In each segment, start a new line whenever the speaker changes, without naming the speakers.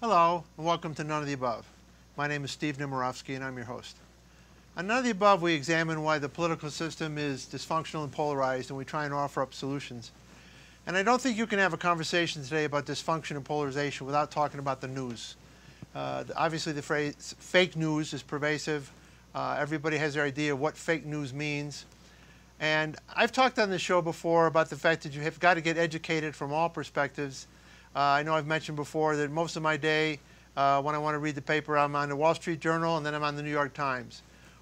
Hello, and welcome to None of the Above. My name is Steve Nemerovski, and I'm your host. On None of the Above, we examine why the political system is dysfunctional and polarized, and we try and offer up solutions. And I don't think you can have a conversation today about dysfunction and polarization without talking about the news. Obviously, the phrase fake news is pervasive. Everybody has their idea of what fake news means. And I've talked on this show before about the fact that you have got to get educated from all perspectives. I know I've mentioned before that most of my day, when I want to read the paper, I'm on the Wall Street Journal and then I'm on the New York Times,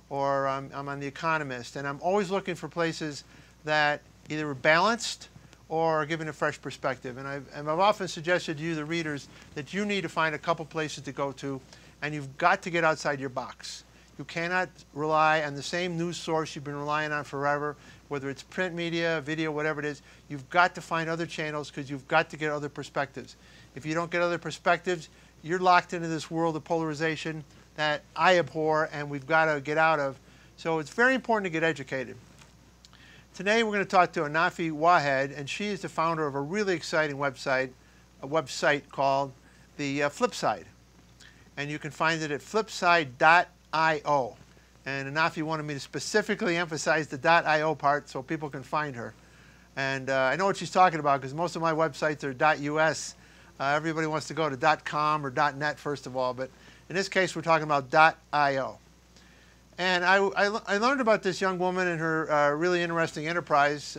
or I'm on The Economist. And I'm always looking for places that either are balanced or are giving a fresh perspective. And I've often suggested to you, the readers, that you need to find a couple places to go to, and you've got to get outside your box. You cannot rely on the same news source you've been relying on forever, whether it's print media, video, whatever it is. You've got to find other channels because you've got to get other perspectives. If you don't get other perspectives, you're locked into this world of polarization that I abhor and we've got to get out of. So it's very important to get educated. Today we're going to talk to Annafi Wahed, and she is the founder of a really exciting website, called the Flipside. And you can find it at flipside.io. And Annafi wanted me to specifically emphasize the .io part so people can find her. And I know what she's talking about because most of my websites are .us. Everybody wants to go to .com or .net first of all, but in this case we're talking about .io. And I learned about this young woman and her really interesting enterprise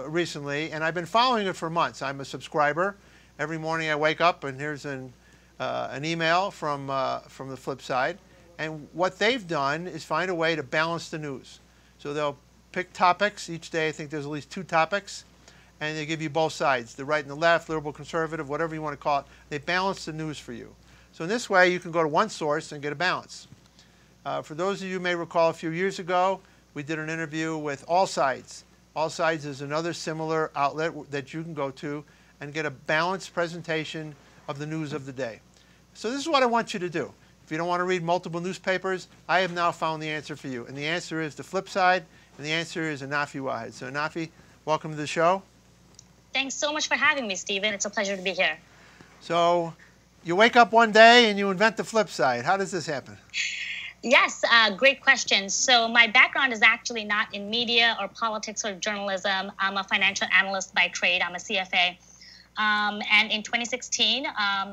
recently, and I've been following it for months. I'm a subscriber. Every morning I wake up and here's an email from the flip side. And what they've done is find a way to balance the news. So they'll pick topics. Each day I think there's at least 2 topics. And they give you both sides, the right and the left, liberal, conservative, whatever you want to call it. They balance the news for you. So in this way you can go to one source and get a balance. For those of you who may recall, a few years ago, we did an interview with All Sides. All Sides is another similar outlet that you can go to and get a balanced presentation of the news of the day. So this is what I want you to do. If you don't want to read multiple newspapers, I have now found the answer for you. And the answer is the flip side, and the answer is Annafi Wahed. So Annafi, welcome to the show.
Thanks so much for having me, Stephen. It's a pleasure to be here.
So you wake up one day and you invent the flip side. How does this happen?
Yes, great question. So my background is actually not in media or politics or journalism. I'm a financial analyst by trade. I'm a CFA. And in 2016,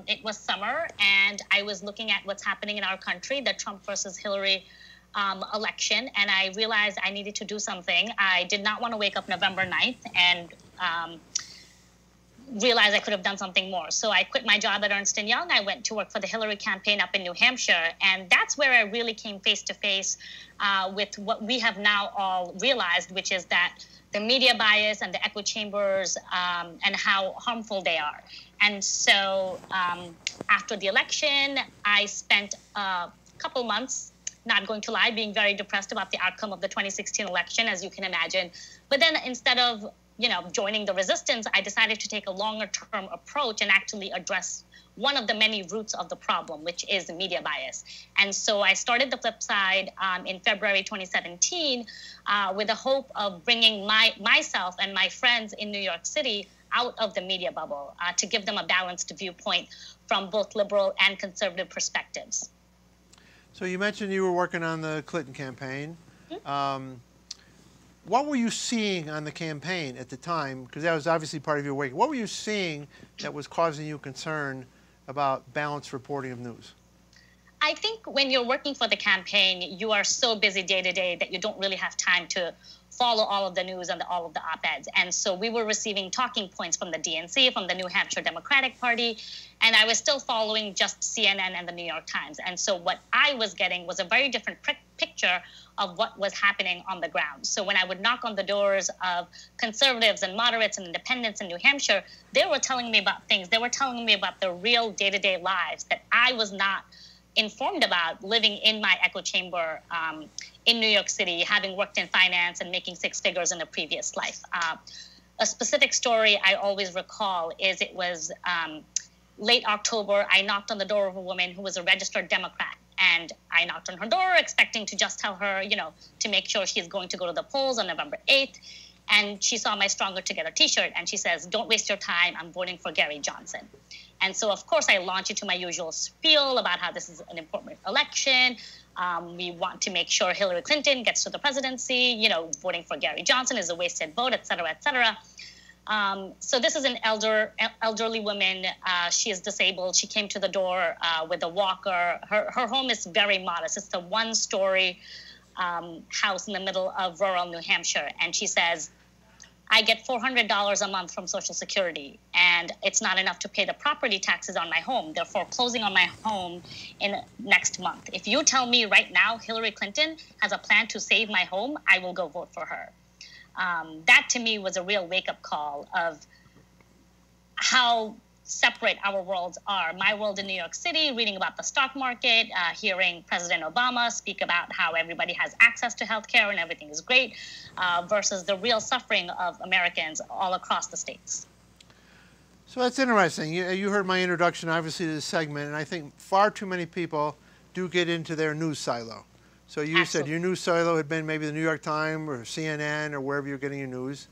it was summer, and I was looking at what's happening in our country, the Trump versus Hillary election, and I realized I needed to do something. I did not want to wake up November 9th and realized I could have done something more. So I quit my job at Ernst & Young. I went to work for the Hillary campaign up in New Hampshire, and that's where I really came face to face with what we have now all realized, which is that the media bias and the echo chambers and how harmful they are. And so after the election, I spent a couple months, not going to lie, being very depressed about the outcome of the 2016 election, as you can imagine. But then instead of joining the resistance, I decided to take a longer-term approach and actually address one of the many roots of the problem, which is media bias. And so I started the Flipside in February 2017 with the hope of bringing myself and my friends in New York City out of the media bubble to give them a balanced viewpoint from both liberal and conservative perspectives.
So you mentioned you were working on the Clinton campaign. Mm-hmm. What were you seeing on the campaign at the time? Because that was obviously part of your work. What were you seeing that was causing you concern about balanced reporting of news?
I think when you're working for the campaign, you are so busy day to day that you don't really have time to follow all of the news and all of the op-eds. And so we were receiving talking points from the DNC, from the New Hampshire Democratic Party, and I was still following just CNN and the New York Times. And so what I was getting was a very different picture of what was happening on the ground. So when I would knock on the doors of conservatives and moderates and independents in New Hampshire, they were telling me about things. They were telling me about the real day-to-day lives that I was not informed about living in my echo chamber in New York City, having worked in finance and making 6 figures in a previous life. A specific story I always recall is it was late October. I knocked on the door of a woman who was a registered Democrat. And I knocked on her door expecting to just tell her, to make sure she's going to go to the polls on November 8th. And she saw my Stronger Together t-shirt, and she says, "Don't waste your time. I'm voting for Gary Johnson." And so, of course, I launch into my usual spiel about how this is an important election. We want to make sure Hillary Clinton gets to the presidency. You know, voting for Gary Johnson is a wasted vote, et cetera, et cetera. So this is an elderly woman. She is disabled. She came to the door with a walker. Her home is very modest. It's a one-story house in the middle of rural New Hampshire. And she says, "I get $400 a month from Social Security, and it's not enough to pay the property taxes on my home. They're foreclosing on my home in next month. If you tell me right now Hillary Clinton has a plan to save my home, I will go vote for her." That to me was a real wake-up call of how separate our worlds are. My world in New York City, reading about the stock market, hearing President Obama speak about how everybody has access to healthcare and everything is great, versus the real suffering of Americans all across the states.
So that's interesting. You heard my introduction, obviously, to this segment, and I think far too many people do get into their news silo. So you said your news silo had been maybe the New York Times or CNN or wherever you're getting your news,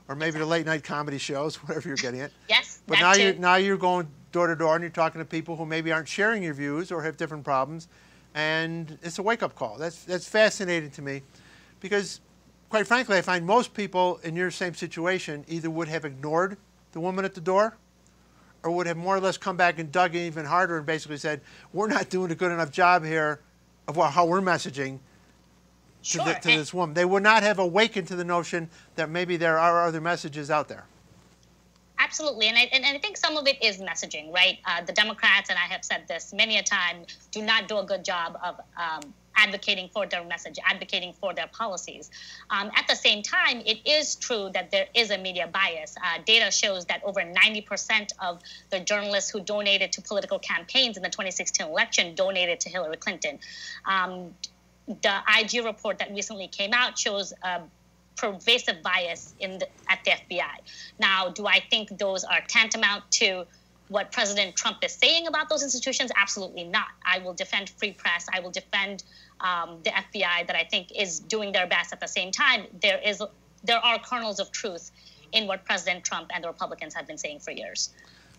or maybe the late night comedy shows, wherever you're getting it.
Yes,
but now you're going door to door and you're talking to people who maybe aren't sharing your views or have different problems, and it's a wake-up call. That's fascinating to me, because quite frankly, I find most people in your same situation either would have ignored the woman at the door, or would have more or less come back and dug in even harder and basically said, "We're not doing a good enough job here of how we're messaging to this woman." They would not have awakened to the notion that maybe there are other messages out there.
Absolutely, and I think some of it is messaging, right? The Democrats, and I have said this many a time, do not do a good job of advocating for their message, advocating for their policies. At the same time, it is true that there is a media bias. Data shows that over 90% of the journalists who donated to political campaigns in the 2016 election donated to Hillary Clinton. The IG report that recently came out shows pervasive bias at the FBI. Now, do I think those are tantamount to what President Trump is saying about those institutions? Absolutely not. I will defend free press. I will defend the FBI that I think is doing their best. At the same time, there are kernels of truth in what President Trump and the Republicans have been saying for years.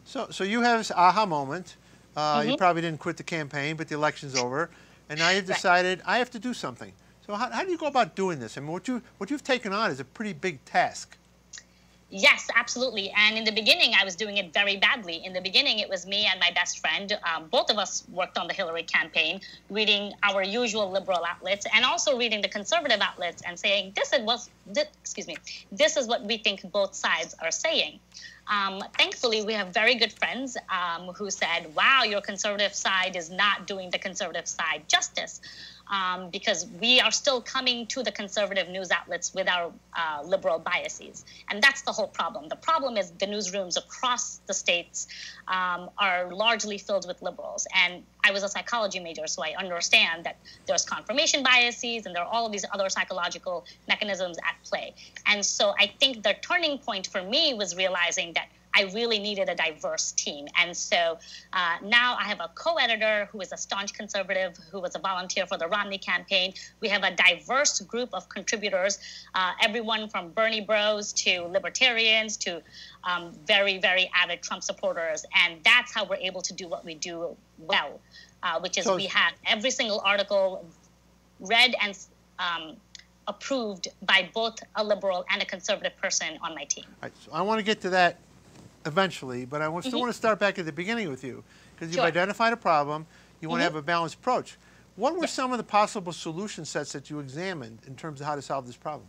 So you have this aha moment. You probably didn't quit the campaign, but the election's over, and now you've decided, I have to do something. So how do you go about doing this? I mean, what you've taken on is a pretty big task.
Yes, absolutely. And in the beginning, I was doing it very badly. In the beginning, it was me and my best friend. Both of us worked on the Hillary campaign, reading our usual liberal outlets and also reading the conservative outlets and saying, this is what we think both sides are saying. Thankfully, we have very good friends who said, wow, your conservative side is not doing the conservative side justice. Because we are still coming to the conservative news outlets with our liberal biases. And that's the whole problem. The problem is the newsrooms across the states are largely filled with liberals. And I was a psychology major, so I understand that there's confirmation biases and there are all of these other psychological mechanisms at play. And so I think the turning point for me was realizing that I really needed a diverse team. And so now I have a co-editor who is a staunch conservative, who was a volunteer for the Romney campaign. We have a diverse group of contributors, everyone from Bernie bros to libertarians to very, very avid Trump supporters. And that's how we're able to do what we do well, which is we have every single article read and approved by both a liberal and a conservative person on my team.
All right, so I want to get to that eventually, but I still want to start back at the beginning with you, because you've identified a problem, you want to have a balanced approach. What were some of the possible solution sets that you examined in terms of how to solve this problem?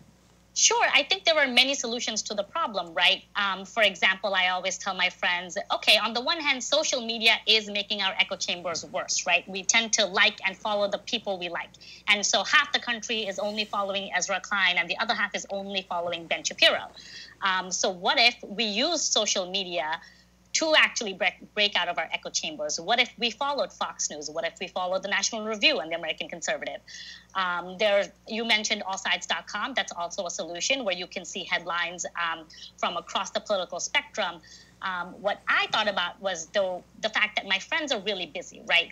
Sure. I think there were many solutions to the problem, right? For example, I always tell my friends, okay, on the one hand, social media is making our echo chambers worse, right? We tend to like and follow the people we like. And so half the country is only following Ezra Klein and the other half is only following Ben Shapiro. So what if we use social media to actually break out of our echo chambers? What if we followed Fox News? What if we followed the National Review and the American Conservative? You mentioned allsides.com. That's also a solution where you can see headlines from across the political spectrum. What I thought about was the fact that my friends are really busy, right?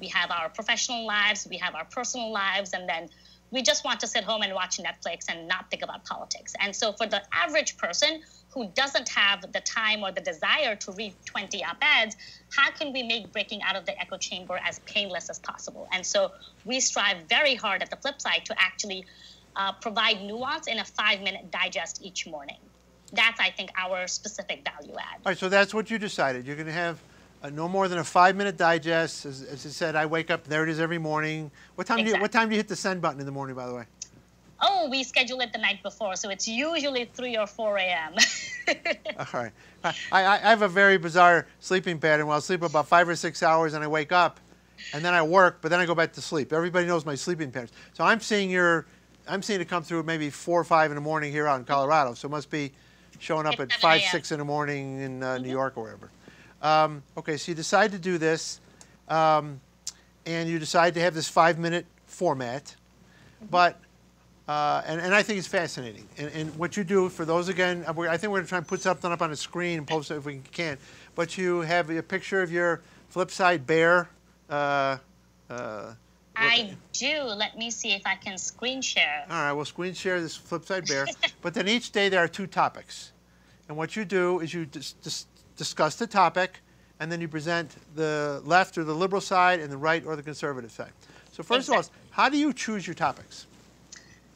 We have our professional lives, we have our personal lives, and then we just want to sit home and watch Netflix and not think about politics. And so for the average person who doesn't have the time or the desire to read 20 op-eds, how can we make breaking out of the echo chamber as painless as possible? And so we strive very hard at the Flipside to actually provide nuance in a 5-minute digest each morning. That's, I think, our specific value add.
All right, so that's what you decided. You're going to have no more than a 5-minute digest. As I said, I wake up, there it is every morning. What time,
Exactly.
what time do you hit the send button in the morning, by the way?
Oh, we schedule it the night before, so it's usually 3 or 4 a.m.
All right. I have a very bizarre sleeping pattern. Well, I'll sleep about 5 or 6 hours, and I wake up, and then I work, but then I go back to sleep. Everybody knows my sleeping patterns. So I'm seeing it come through maybe 4 or 5 in the morning here out in Colorado. So it must be showing up
It's
at
7
5,
a.m.
6 in the morning in New York or wherever. Okay, so you decide to do this, and you decide to have this 5-minute format, but and I think it's fascinating. And what you do, for those, again, I think we're going to try and put something up on the screen and post it if we can. But you have a picture of your Flipside bear.
I do. Let me see if I can screen share.
All right, we'll screen share this Flipside bear. But then each day there are 2 topics. And what you do is you discuss the topic, and then you present the left or the liberal side and the right or the conservative side. So first of all, how do you choose your topics?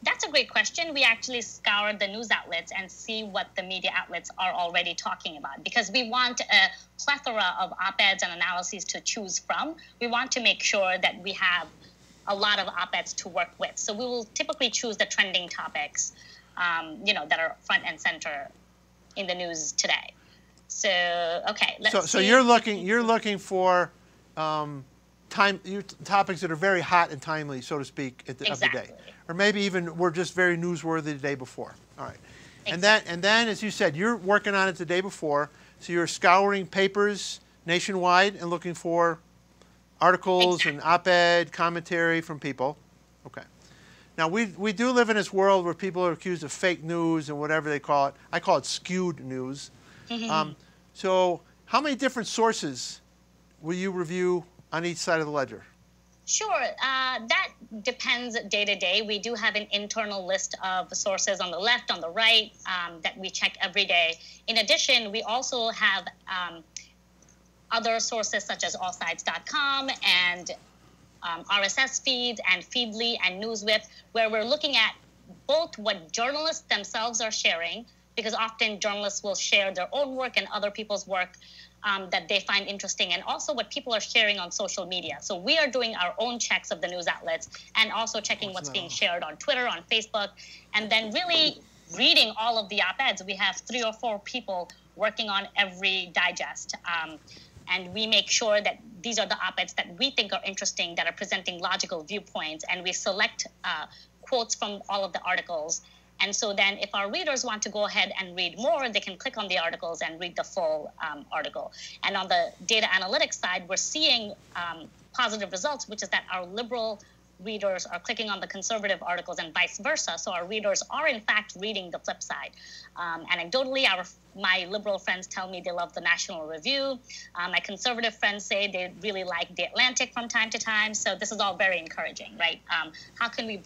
That's a great question. We actually scour the news outlets and see what the media outlets are already talking about, because we want a plethora of op-eds and analyses to choose from. We want to make sure that we have a lot of op-eds to work with. So we will typically choose the trending topics, that are front and center in the news today. So, okay, let's see.
So you're looking for topics that are very hot and timely, so to speak, of the day. Or maybe even were just very newsworthy the day before. All right. Exactly. And then, as you said, you're working on it the day before, so you're scouring papers nationwide and looking for articles and op-ed commentary from people. Okay. Now, we do live in this world where people are accused of fake news and whatever they call it. I call it skewed news. So how many different sources will you review on each side of the ledger?
Sure. That depends day to day. We do have an internal list of sources on the left, on the right, that we check every day. In addition, we also have other sources such as allsides.com and RSS feeds and Feedly and NewsWhip, where we're looking at both what journalists themselves are sharing, because often journalists will share their own work and other people's work that they find interesting, and also what people are sharing on social media. So we are doing our own checks of the news outlets and also checking what's being shared on Twitter, on Facebook, and then really reading all of the op-eds. We have 3 or 4 people working on every digest. And we make sure that these are the op-eds that we think are interesting, that are presenting logical viewpoints, and we select quotes from all of the articles. And so then if our readers want to go ahead and read more, they can click on the articles and read the full article. And on the data analytics side, we're seeing positive results, which is that our liberal readers are clicking on the conservative articles and vice versa. So our readers are, in fact, reading the Flipside. Anecdotally, my liberal friends tell me they love the National Review. My conservative friends say they really like the Atlantic from time to time. So this is all very encouraging, right? How can we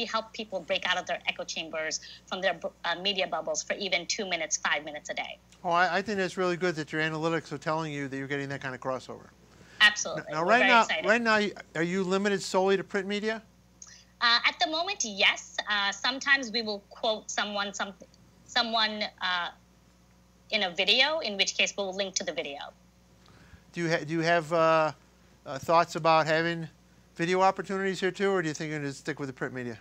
help people break out of their echo chambers from their media bubbles for even 2 minutes, 5 minutes a day?
Oh, I think that's really good that your analytics are telling you that you're getting that kind of crossover.
Absolutely.
Now, right now, are you limited solely to print media?
At the moment, yes. Sometimes we will quote someone in a video, in which case we'll link to the video.
Do you have thoughts about having video opportunities here too, or do you think you're going to stick with the print media?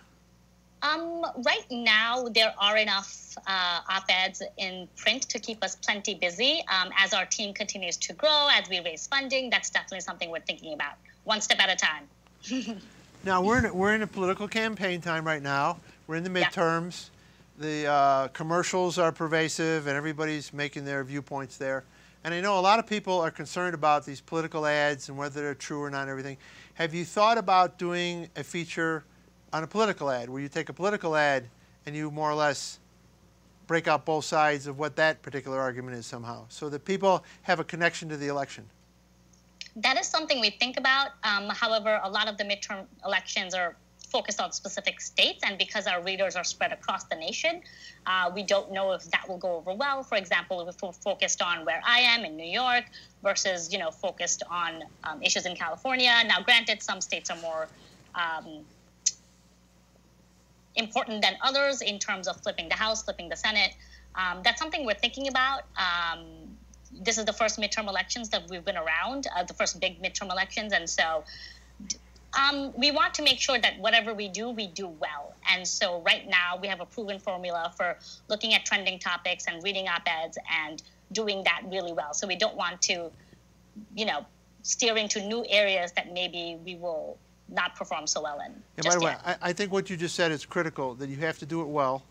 Right now, there are enough op-eds in print to keep us plenty busy. As our team continues to grow, as we raise funding, that's definitely something we're thinking about, one step at a time.
Now, we're in a political campaign time right now. We're in the midterms. The commercials are pervasive, and everybody's making their viewpoints there. And I know a lot of people are concerned about these political ads and whether they're true or not and everything. Have you thought about doing a feature on a political ad, where you take a political ad and you more or less break out both sides of what that particular argument is somehow, so that people have a connection to the election?
That is something we think about. However, a lot of the midterm elections are focused on specific states, and because our readers are spread across the nation, we don't know if that will go over well. For example, if we're focused on where I am in New York versus, focused on issues in California. Now, granted, some states are more important than others in terms of flipping the House, flipping the Senate. That's something we're thinking about. This is the first midterm elections that we've been around, the first big midterm elections. And so we want to make sure that whatever we do well. And so right now we have a proven formula for looking at trending topics and reading op-eds and doing that really well. So we don't want to, steer into new areas that maybe we will not perform so well in.
Yeah, by the way, I think what you just said is critical, that you have to do it well.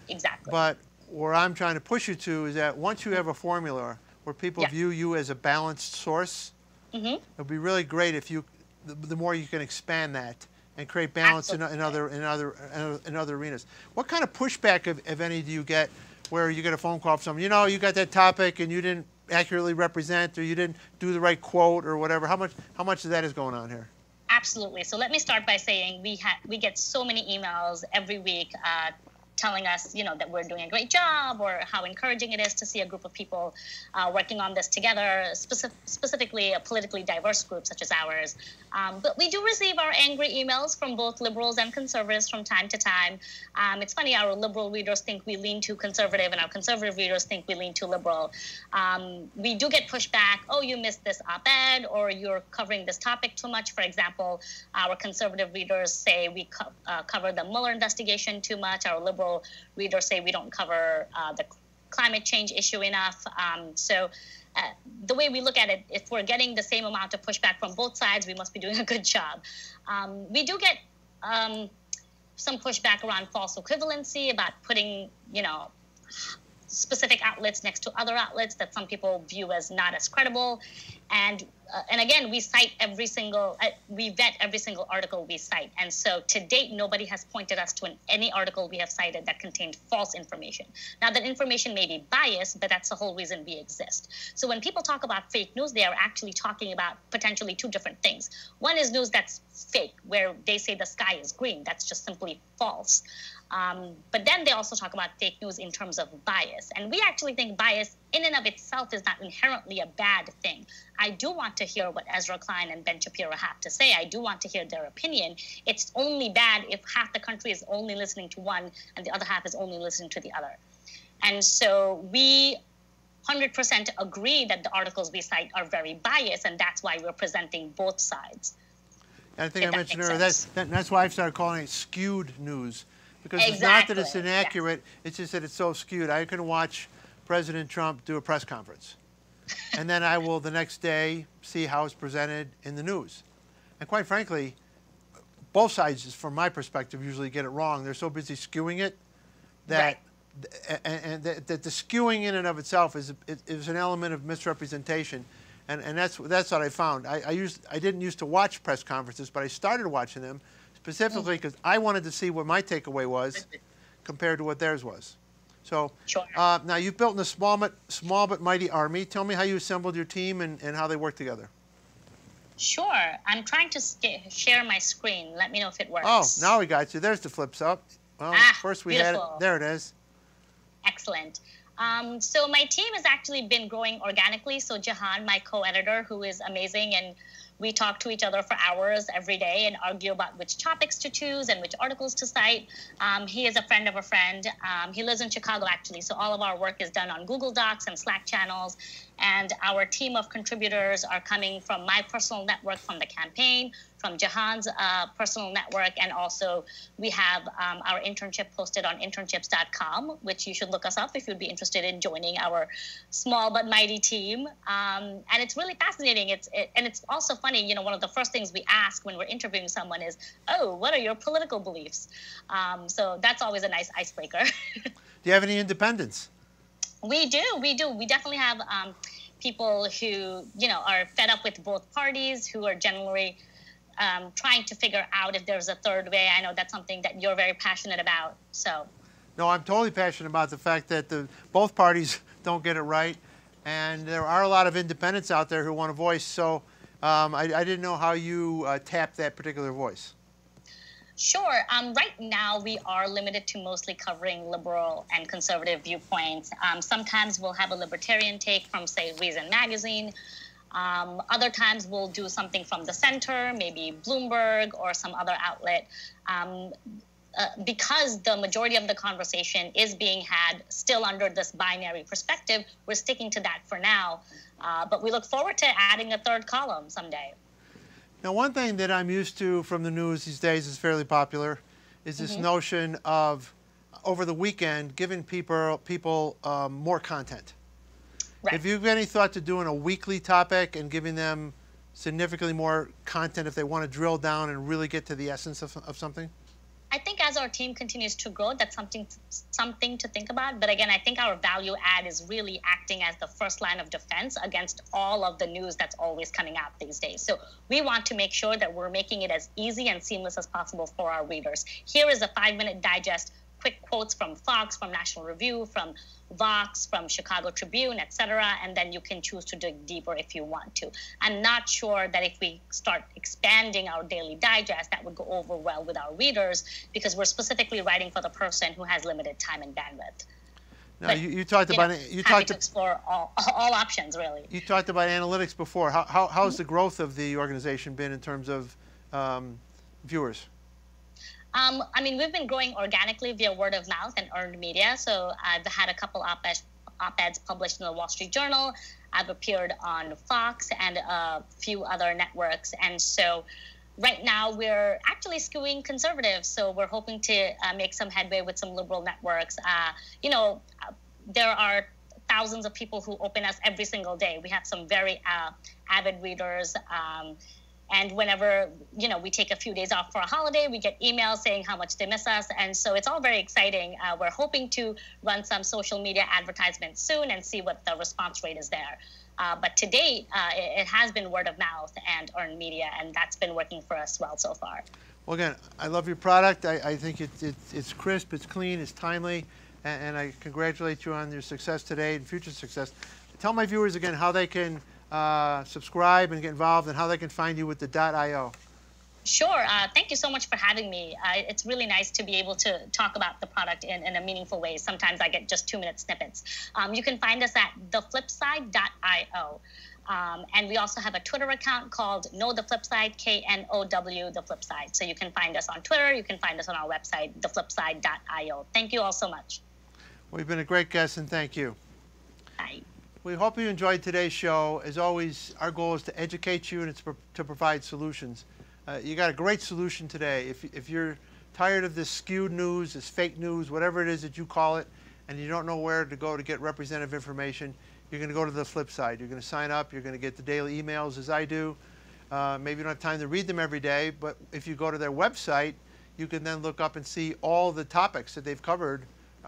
Exactly.
But where I'm trying to push you to is that once you have a formula where people view you as a balanced source, it would be really great if you, the more you can expand that and create balance in other arenas. What kind of pushback, if any, do you get where you get a phone call from someone, you got that topic and you didn't accurately represent, or you didn't do the right quote or whatever? How much of that is going on here?
Absolutely. So let me start by saying we get so many emails every week telling us, that we're doing a great job, or how encouraging it is to see a group of people working on this together, specifically a politically diverse group such as ours. But we do receive our angry emails from both liberals and conservatives from time to time. It's funny, our liberal readers think we lean too conservative, and our conservative readers think we lean too liberal. We do get pushback, oh, you missed this op-ed, or you're covering this topic too much. For example, our conservative readers say we cover the Mueller investigation too much. Our liberal readers say we don't cover the climate change issue enough. So the way we look at it, if we're getting the same amount of pushback from both sides, we must be doing a good job. We do get some pushback around false equivalency, about putting, specific outlets next to other outlets that some people view as not as credible. And again, we vet every single article we cite. And so to date, nobody has pointed us to any article we have cited that contained false information. Now, that information may be biased, but that's the whole reason we exist. So when people talk about fake news, they are actually talking about potentially two different things. One is news that's fake, where they say the sky is green. That's just simply false. But then they also talk about fake news in terms of bias. And we actually think bias in and of itself is not inherently a bad thing. I do want to hear what Ezra Klein and Ben Shapiro have to say. I do want to hear their opinion. It's only bad if half the country is only listening to one and the other half is only listening to the other. And so we 100% agree that the articles we cite are very biased, and that's why we're presenting both sides.
And I think I mentioned earlier, that's why I've started calling it skewed news. Because it's not that it's inaccurate, it's just that it's so skewed. I can watch President Trump do a press conference, and then I will the next day see how it's presented in the news. And quite frankly, both sides, from my perspective, usually get it wrong. They're so busy skewing it that, that the skewing in and of itself is an element of misrepresentation. And that's what I found. I didn't used to watch press conferences, but I started watching them specifically because I wanted to see what my takeaway was compared to what theirs was. So now you've built a small but mighty army. Tell me how you assembled your team and how they work together.
Sure. I'm trying to share my screen. Let me know if it works.
Oh, now we got you. There's the flips up. Well, first we had it. There it is.
Excellent. So my team has actually been growing organically. So Jahan, my co-editor, who is amazing, and we talk to each other for hours every day and argue about which topics to choose and which articles to cite. He is a friend of a friend. He lives in Chicago, actually. So all of our work is done on Google Docs and Slack channels. And our team of contributors are coming from my personal network from the campaign, from Jahan's personal network, and also we have our internship posted on internships.com, which you should look us up if you'd be interested in joining our small but mighty team. And it's really fascinating. And it's also funny, one of the first things we ask when we're interviewing someone is, oh, what are your political beliefs? So that's always a nice icebreaker.
Do you have any independents?
We do. We definitely have people who, are fed up with both parties, who are generally trying to figure out if there's a third way. I know that's something that you're very passionate about. So.
No, I'm totally passionate about the fact that both parties don't get it right, and there are a lot of independents out there who want a voice. So I didn't know how you tap that particular voice.
Sure. Right now, we are limited to mostly covering liberal and conservative viewpoints. Sometimes we'll have a libertarian take from, say, Reason Magazine. Other times we'll do something from the center, maybe Bloomberg or some other outlet. Because the majority of the conversation is being had still under this binary perspective, we're sticking to that for now. But we look forward to adding a third column someday.
Now, one thing that I'm used to from the news these days is fairly popular, is this notion of, over the weekend, giving people more content.
Right.
Have you got any thought to doing a weekly topic and giving them significantly more content if they want to drill down and really get to the essence of something?
I think as our team continues to grow, that's something to think about. But again, I think our value add is really acting as the first line of defense against all of the news that's always coming out these days. So we want to make sure that we're making it as easy and seamless as possible for our readers. Here is a 5-minute digest, quick quotes from Fox, from National Review, from Vox, from Chicago Tribune, etc., and then you can choose to dig deeper if you want to. I'm not sure that if we start expanding our daily digest, that would go over well with our readers, because we're specifically writing for the person who has limited time and bandwidth.
Now, but, you talked about
happy to explore all options, really.
You talked about analytics before. How's the growth of the organization been in terms of viewers?
I mean, we've been growing organically via word of mouth and earned media. So I've had a couple op-eds published in the Wall Street Journal. I've appeared on Fox and a few other networks. And so right now we're actually skewing conservative. So we're hoping to make some headway with some liberal networks. There are thousands of people who open us every single day. We have some very avid readers. And whenever, we take a few days off for a holiday, we get emails saying how much they miss us. And so it's all very exciting. We're hoping to run some social media advertisements soon and see what the response rate is there. But to date, it has been word of mouth and earned media, and that's been working for us well so far.
Well, again, I love your product. I think it's crisp, it's clean, it's timely, and I congratulate you on your success today and future success. Tell my viewers again how they can subscribe and get involved, and how they can find you with the .io.
Sure. Thank you so much for having me. It's really nice to be able to talk about the product in a meaningful way. Sometimes I get just 2-minute snippets. You can find us at theflipside.io. And we also have a Twitter account called Know the Flipside, KNOW the Flipside. So you can find us on Twitter. You can find us on our website, theflipside.io. Thank you all so much.
Well, you've been a great guest, and thank you.
Bye.
We hope you enjoyed today's show. As always, our goal is to educate you and to provide solutions. You got a great solution today. If you're tired of this skewed news, this fake news, whatever it is that you call it, and you don't know where to go to get representative information, you're going to go to the Flipside. You're going to sign up. You're going to get the daily emails as I do. Maybe you don't have time to read them every day, but if you go to their website, you can then look up and see all the topics that they've covered,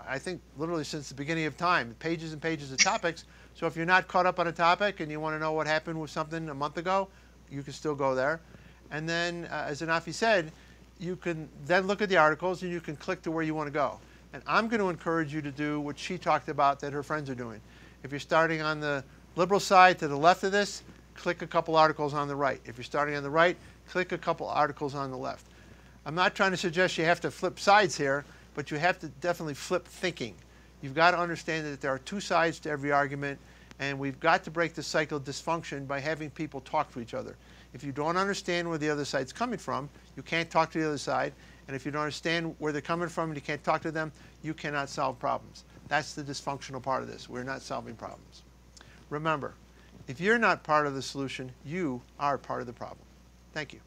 I think literally since the beginning of time, pages and pages of topics. So if you're not caught up on a topic and you want to know what happened with something a month ago, you can still go there. And then, as Annafi said, you can then look at the articles and you can click to where you want to go. And I'm going to encourage you to do what she talked about that her friends are doing. If you're starting on the liberal side to the left of this, click a couple articles on the right. If you're starting on the right, click a couple articles on the left. I'm not trying to suggest you have to flip sides here, but you have to definitely flip thinking. You've got to understand that there are two sides to every argument, and we've got to break the cycle of dysfunction by having people talk to each other. If you don't understand where the other side's coming from, you can't talk to the other side. And if you don't understand where they're coming from and you can't talk to them, you cannot solve problems. That's the dysfunctional part of this. We're not solving problems. Remember, if you're not part of the solution, you are part of the problem. Thank you.